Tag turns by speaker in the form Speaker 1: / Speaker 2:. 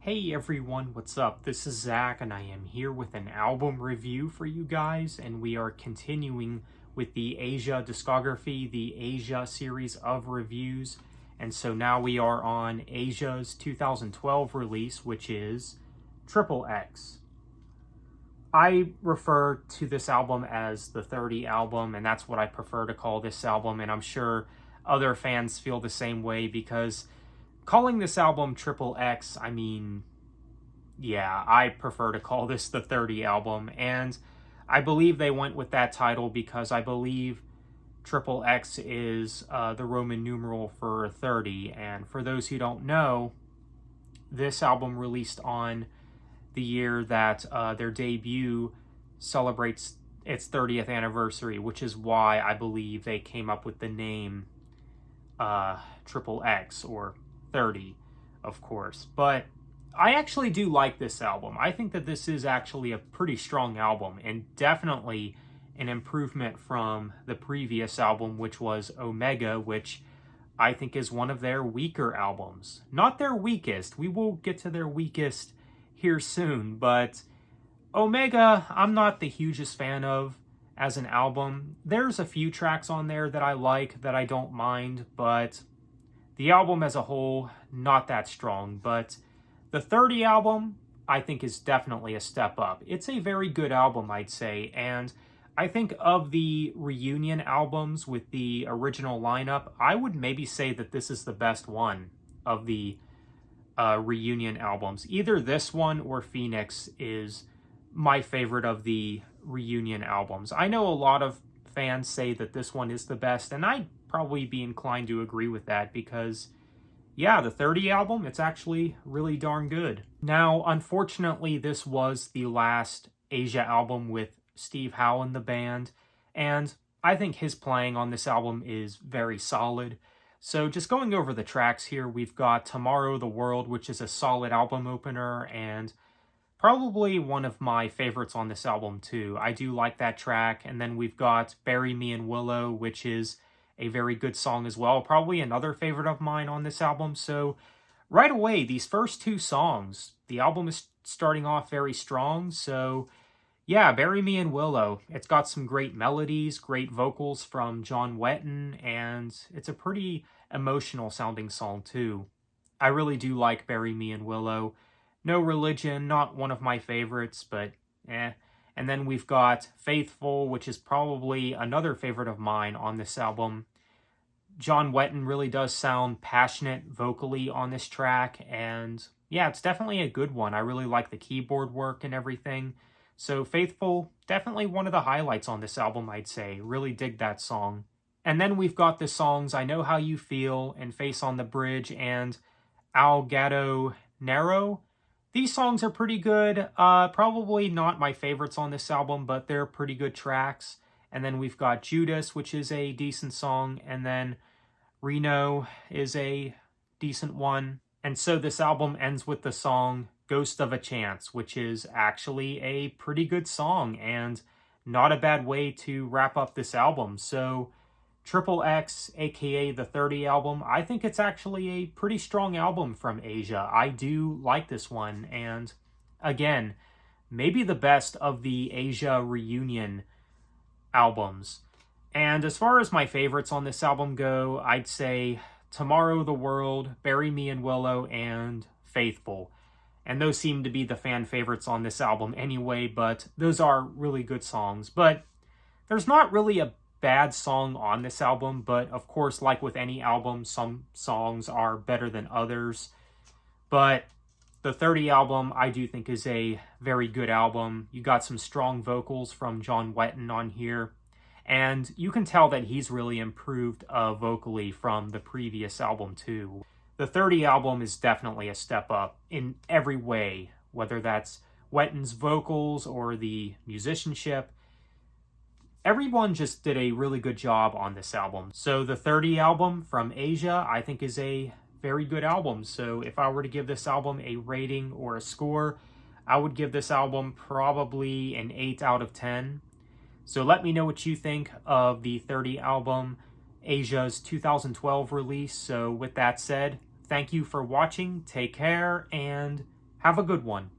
Speaker 1: Hey everyone, what's up? This is Zach and I am here with an album review for you guys, and we are continuing with the Asia discography, the Asia series of reviews. And so now we are on Asia's 2012 release, which is XXX. I refer to this album as the 30 album, and that's what I prefer to call this album, and I'm sure other fans feel the same way because calling this album XXX, I mean, yeah, I prefer to call this the 30 album, and I believe they went with that title because I believe XXX is the Roman numeral for 30, and for those who don't know, this album released on the year that their debut celebrates its 30th anniversary, which is why I believe they came up with the name XXX, or 30, of course. But I actually do like this album. I think that this is actually a pretty strong album and definitely an improvement from the previous album, which was Omega, which I think is one of their weaker albums. Not their weakest. We will get to their weakest here soon, but Omega, I'm not the hugest fan of as an album. There's a few tracks on there that I like, that I don't mind, but the album as a whole, not that strong. But the 30 album, I think, is definitely a step up. It's a very good album, I'd say, and I think of the reunion albums with the original lineup, I would maybe say that this is the best one of the reunion albums. Either this one or Phoenix is my favorite of the reunion albums. I know a lot of fans say that this one is the best, and I'd probably be inclined to agree with that because, yeah, the 30 album, it's actually really darn good. Now, unfortunately, this was the last Asia album with Steve Howe in the band, and I think his playing on this album is very solid. So just going over the tracks here, we've got Tomorrow the World, which is a solid album opener and probably one of my favorites on this album too. I do like that track. And then we've got Bury Me in Willow, which is a very good song as well. Probably another favorite of mine on this album. So right away, these first two songs, the album is starting off very strong. So yeah, Bury Me in Willow. It's got some great melodies, great vocals from John Wetton, and it's a pretty emotional sounding song too. I really do like Bury Me in Willow. No Religion, not one of my favorites, but eh. And then we've got Faithful, which is probably another favorite of mine on this album. John Wetton really does sound passionate vocally on this track, and yeah, it's definitely a good one. I really like the keyboard work and everything. So Faithful, definitely one of the highlights on this album, I'd say. Really dig that song. And then we've got the songs I Know How You Feel and Face on the Bridge and Al Gato Nero. These songs are pretty good. Probably not my favorites on this album, but they're pretty good tracks. And then we've got Judas, which is a decent song. And then Reno is a decent one. And so this album ends with the song Ghost of a Chance, which is actually a pretty good song and not a bad way to wrap up this album. So XXX, aka the 30 album, I think it's actually a pretty strong album from Asia. I do like this one, and again, maybe the best of the Asia reunion albums. And as far as my favorites on this album go, I'd say Tomorrow the World, Bury Me in Willow, and Faithful. And those seem to be the fan favorites on this album anyway, but those are really good songs. But there's not really a bad song on this album, but of course, like with any album, some songs are better than others. But the 30 album, I do think, is a very good album. You got some strong vocals from John Wetton on here, and you can tell that he's really improved vocally from the previous album too. The 30 album is definitely a step up in every way, whether that's Wetton's vocals or the musicianship. Everyone just did a really good job on this album. So the 30 album from Asia, I think, is a very good album. So if I were to give this album a rating or a score, I would give this album probably an 8 out of 10. So let me know what you think of the 30 album, Asia's 2012 release. So with that said, thank you for watching, take care, and Have a good one.